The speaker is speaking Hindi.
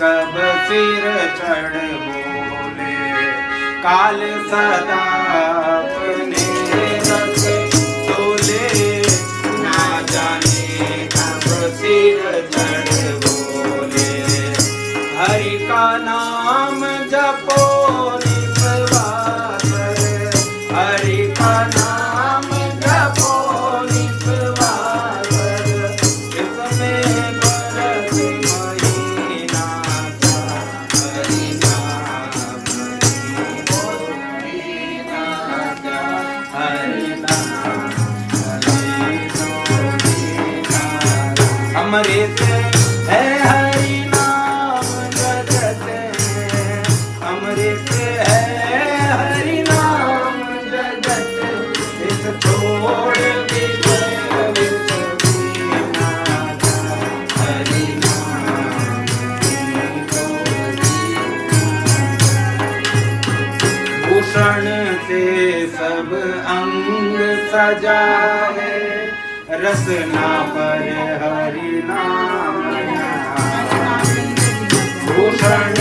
कब सिर चढ़ बोले, काल सदा अपने रस तोले, ना जाने कब सिर चढ़ बोले। हरि का नाम जपो निस्वार, हरि का नाम जपो निस्वार, इसमें बरस महीना का हरि नाम, महीना का हरि नाम, हरि महीना। अमृत है हरि नाम जगत में, अमृत है हरि नाम जगत, इस छोड़ विजय विश्ववीना का हरि नाम भूषण से सब अंग सजा है, रसना पर हरि नाम भूषण